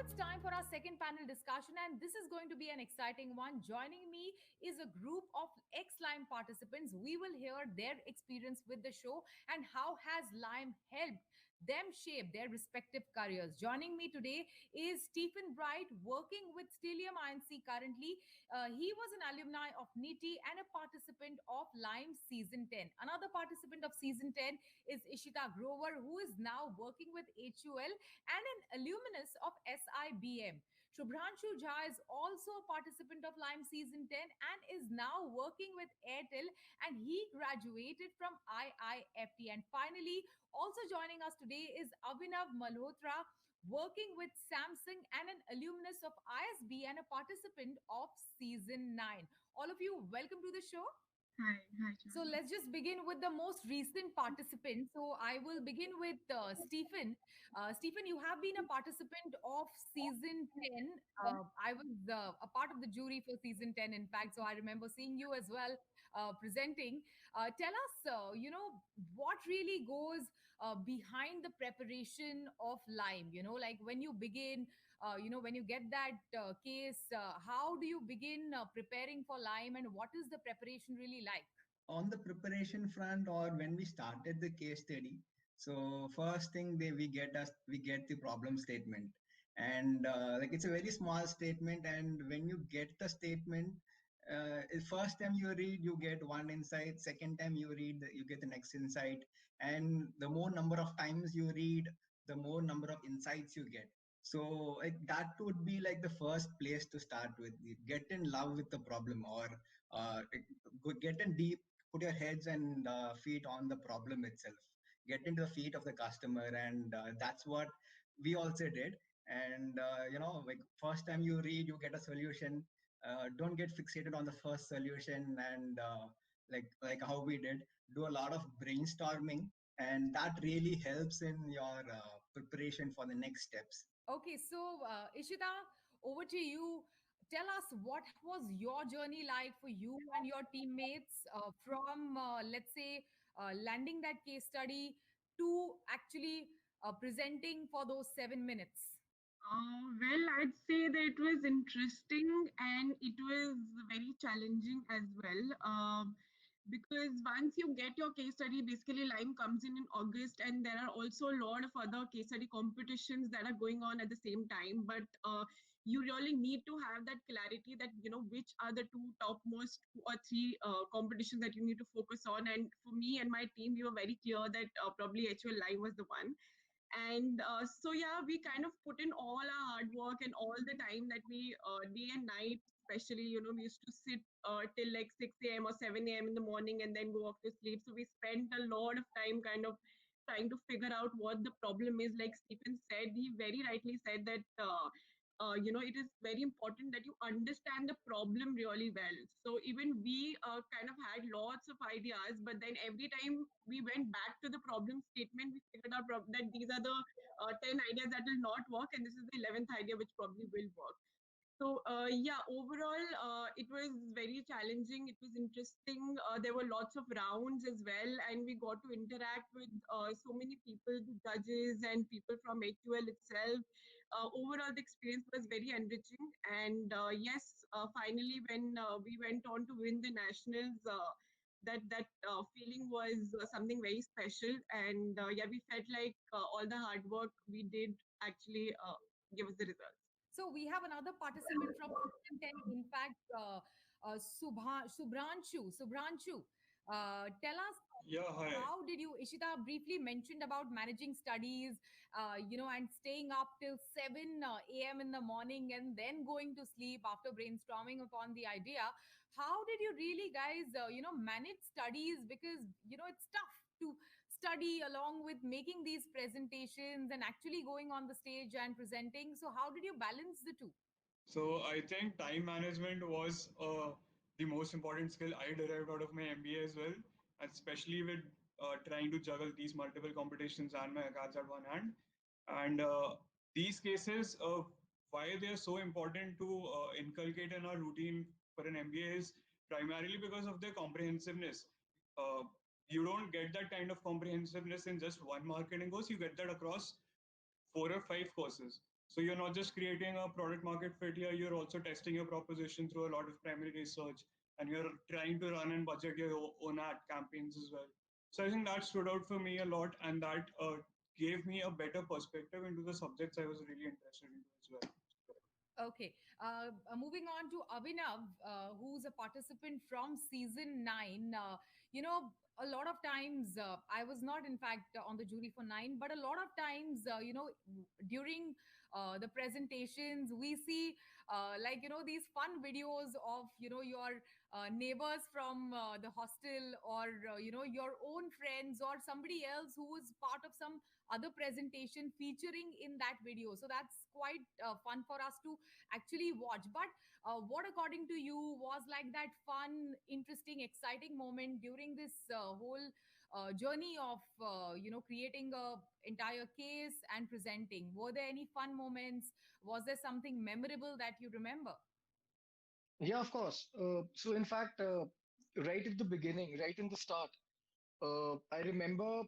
it's time for our second panel discussion, and this is going to be an exciting one. Joining me is a group of ex-Lime participants. We will hear their experience with the show and how has Lime helped them shape their respective careers. Joining me today is Stephen Bright, working with Stellium INC currently. He was an alumni of NITI and a participant of Lime Season 10. Another participant of Season 10 is Ishita Grover, who is now working with HUL and an alumnus of SIBM. Shubhranshu Jha is also a participant of Lime Season 10 and is now working with Airtel, and he graduated from IIFT. And finally, also joining us today is Abhinav Malhotra, working with Samsung and an alumnus of ISB and a participant of Season 9. All of you, welcome to the show. Hi, So Charlie. let's just begin with the most recent participant. So I will begin with Stephen. Stephen, you have been a participant of season 10. I was a part of the jury for season 10, in fact. So I remember seeing you as well presenting. Tell us, what really goes behind the preparation of Lime? Like when you begin, when you get that case, how do you begin preparing for Lime, and what is the preparation really like? On the preparation front, or when we started the case study, so first thing we get the problem statement, and like it's a very small statement, and when you get the statement, first time you read you get one insight, second time you read you get the next insight, and the more number of times you read, the more number of insights you get. So like, that would be like the first place to start with. Get in love with the problem, or get in deep, put your heads and feet on the problem itself, get into the feet of the customer, and that's what we also did. And like first time you read you get a solution, don't get fixated on the first solution, and like how we did, do a lot of brainstorming, and that really helps in your preparation for the next steps. Okay, so Ishita, over to you. Tell us what was your journey like for you and your teammates from, let's say, landing that case study to actually presenting for those 7 minutes. Well, I'd say that it was interesting and it was very challenging as well. Because once you get your case study, basically Lime comes in August, and there are also a lot of other case study competitions that are going on at the same time. But you really need to have that clarity that which are the two topmost 2 or 3 competitions that you need to focus on. And for me and my team, we were very clear that probably HUL Lime was the one. And so yeah, we kind of put in all our hard work and all the time that we day and night, especially we used to sit till like 6 a.m. or 7 a.m. in the morning and then go off to sleep. So we spent a lot of time kind of trying to figure out what the problem is. Like Stephen said, he very rightly said that it is very important that you understand the problem really well. So even we kind of had lots of ideas, but then every time we went back to the problem statement, we figured out that these are the 10 ideas that will not work, and this is the 11th idea which probably will work. So yeah, overall, it was very challenging. It was interesting. There were lots of rounds as well, and we got to interact with so many people, the judges and people from HUL itself. Overall, the experience was very enriching. And yes, finally, when we went on to win the nationals, that feeling was something very special. And yeah, we felt like all the hard work we did actually give us the results. So we have another participant from season 10, in fact, Subhranshu. Tell us, Yeah, hi. how did you, Ishita briefly mentioned about managing studies, and staying up till 7 a.m. in the morning and then going to sleep after brainstorming upon the idea. How did you really, guys, manage studies? Because, it's tough to study along with making these presentations and actually going on the stage and presenting. So, how did you balance the two? So I think time management was the most important skill I derived out of my MBA as well, especially with trying to juggle these multiple competitions and my cards at one hand. And these cases, why they are so important to inculcate in our routine for an MBA is primarily because of their comprehensiveness. Uh, you don't get that kind of comprehensiveness in just one marketing course. You get that across 4 or 5 courses. So you're not just creating a product market fit here, you're also testing your proposition through a lot of primary research, and you're trying to run and budget your own ad campaigns as well. So I think that stood out for me a lot, and that gave me a better perspective into the subjects I was really interested in as well. Okay. Moving on to Abhinav, who's a participant from season 9. A lot of times, I was not, in fact, on the jury for 9, but a lot of times, during the presentations, we see, these fun videos of, your neighbors from the hostel, or, your own friends, or somebody else who is part of some other presentation featuring in that video. So that's quite fun for us to actually watch. But what, according to you, was like that fun, interesting, exciting moment during this whole journey of creating a entire case and presenting? Were there any fun moments? Was there something memorable that you remember? Yeah, of course. So, in fact, right at the beginning, right in the start, I remember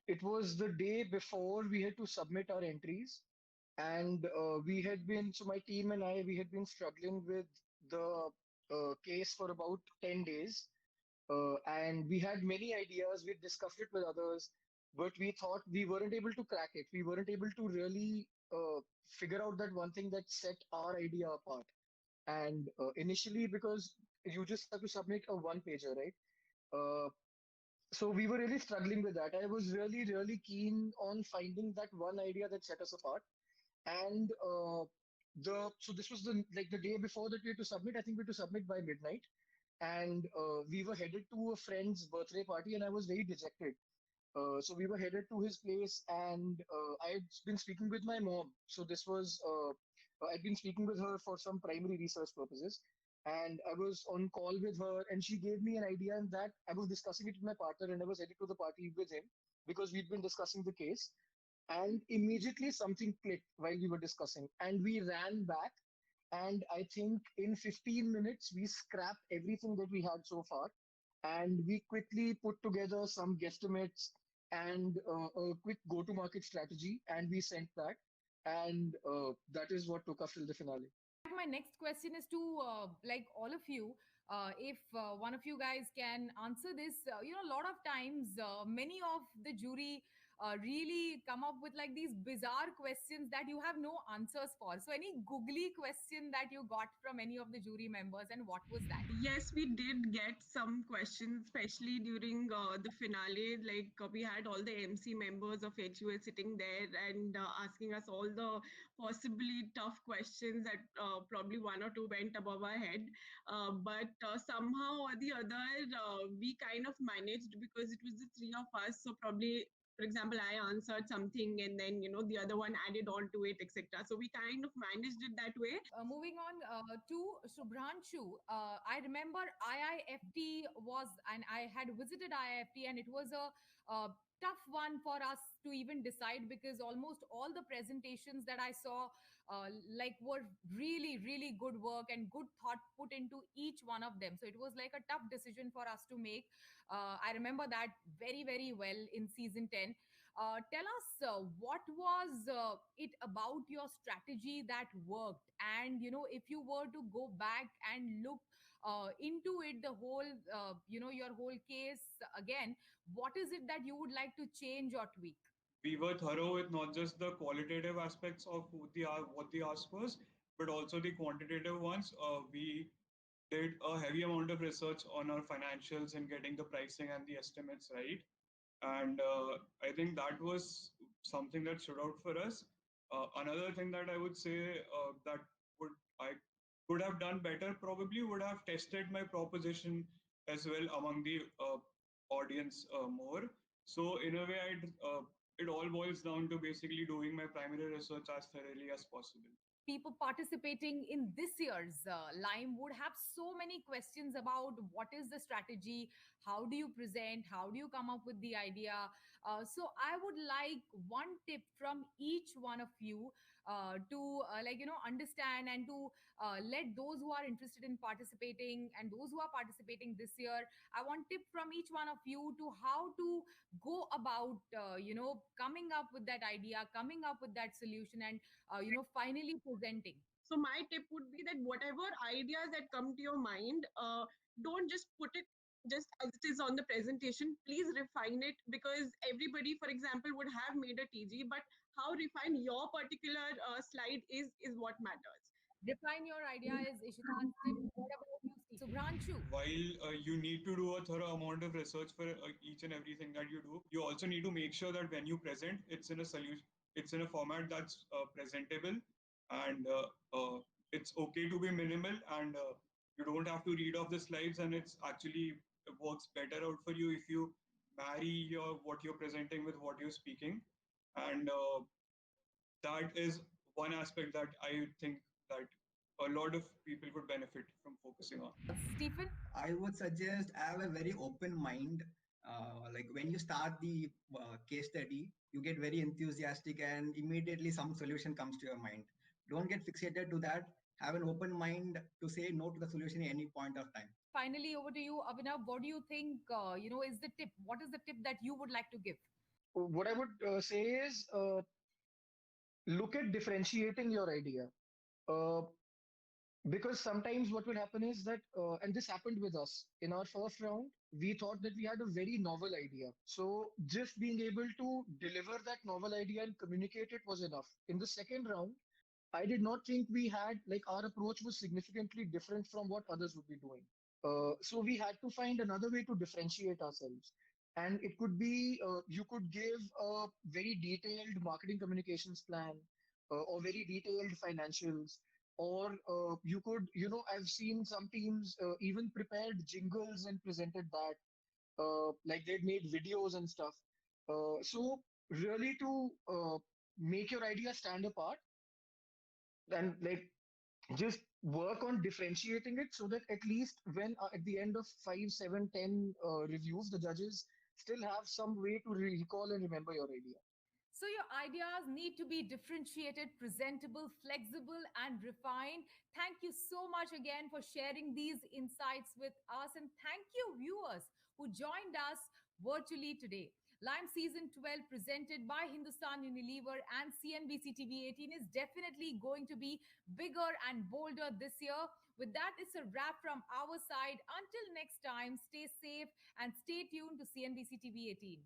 it was the day before we had to submit our entries, and so my team and I, we had been struggling with the case for about 10 days. And we had many ideas, we discussed it with others, but we thought we weren't able to crack it. We weren't able to really figure out that one thing that set our idea apart. And initially, because you just have to submit a one pager, right? Uh, so we were really struggling with that. I was really, really keen on finding that one idea that set us apart. And so this was the day before that we had to submit. I think we had to submit by midnight, and we were headed to a friend's birthday party, and I was very dejected. So we were headed to his place, and I had been speaking with my mom. So this was I'd been speaking with her for some primary research purposes, and I was on call with her, and she gave me an idea, and that I was discussing it with my partner, and I was headed to the party with him because we'd been discussing the case, and immediately something clicked while we were discussing, and we ran back, and I think in 15 minutes we scrapped everything that we had so far, and we quickly put together some guesstimates and a quick go-to-market strategy, and we sent that, and that is what took us till the finale. My next question is to all of you. If one of you guys can answer this, a lot of times, many of the jury really come up with like these bizarre questions that you have no answers for. So any googly question that you got from any of the jury members, and what was that? Yes, we did get some questions, especially during the finale. We had all the MC members of HUL sitting there and asking us all the possibly tough questions that probably one or two went above our head. But somehow or the other, we kind of managed because it was the three of us. So probably, for example, I answered something and then the other one added on to it, etc. So we kind of managed it that way. Moving on to Subhranshu, I remember IIFT was, and I had visited IIFT, and it was a tough one for us to even decide, because almost all the presentations that I saw were really, really good work and good thought put into each one of them. So it was like a tough decision for us to make. I remember that very, very well in season 10. Tell us, what was it about your strategy that worked? And, if you were to go back and look into it, the whole, your whole case again, what is it that you would like to change or tweak? We were thorough with not just the qualitative aspects of what they asked us, but also the quantitative ones. We did a heavy amount of research on our financials and getting the pricing and the estimates right. And I think that was something that stood out for us. Another thing that I would say that would I could have done better probably would have tested my proposition as well among the audience more. So in a way, it all boils down to basically doing my primary research as thoroughly as possible. people participating in this year's Lime would have so many questions about what is the strategy, how do you present, how do you come up with the idea. So I would like one tip from each one of you to understand and to let those who are interested in participating and those who are participating this year. I want tip from each one of you to how to go about coming up with that idea, coming up with that solution, and finally presenting. So my tip would be that whatever ideas that come to your mind, don't just put it just as it is on the presentation. Please refine it, because everybody, for example, would have made a TG, but how refined your particular slide is what matters. Define your idea is Ishitan's tip. What about you, Subhranshu? While you need to do a thorough amount of research for each and everything that you do, you also need to make sure that when you present, it's in a format that's presentable, and it's okay to be minimal, and you don't have to read off the slides, and it works better out for you if you marry your what you're presenting with what you're speaking, and that is one aspect that I think that a lot of people would benefit from focusing on. Stephen? I would suggest have a very open mind. Like when you start the case study, you get very enthusiastic and immediately some solution comes to your mind. Don't get fixated to that. Have an open mind to say no to the solution at any point of time. Finally, over to you, Abhinav. What do you think, is the tip? What is the tip that you would like to give? What I would say is look at differentiating your idea. Uh, because sometimes what will happen is that, and this happened with us in our first round, we thought that we had a very novel idea. So just being able to deliver that novel idea and communicate it was enough. In the second round, I did not think we had, like, our approach was significantly different from what others would be doing. So we had to find another way to differentiate ourselves. And it could be you could give a very detailed marketing communications plan or very detailed financials. Or you could, I've seen some teams even prepared jingles and presented that, like they'd made videos and stuff. So really to make your idea stand apart and like just work on differentiating it so that at least when at the end of 5, 7, 10 reviews, the judges still have some way to recall and remember your idea. So, your ideas need to be differentiated, presentable, flexible, and refined. Thank you so much again for sharing these insights with us. And thank you, viewers, who joined us virtually today. Lime Season 12, presented by Hindustan Unilever and CNBC TV 18, is definitely going to be bigger and bolder this year. With that, it's a wrap from our side. Until next time, stay safe and stay tuned to CNBC TV 18.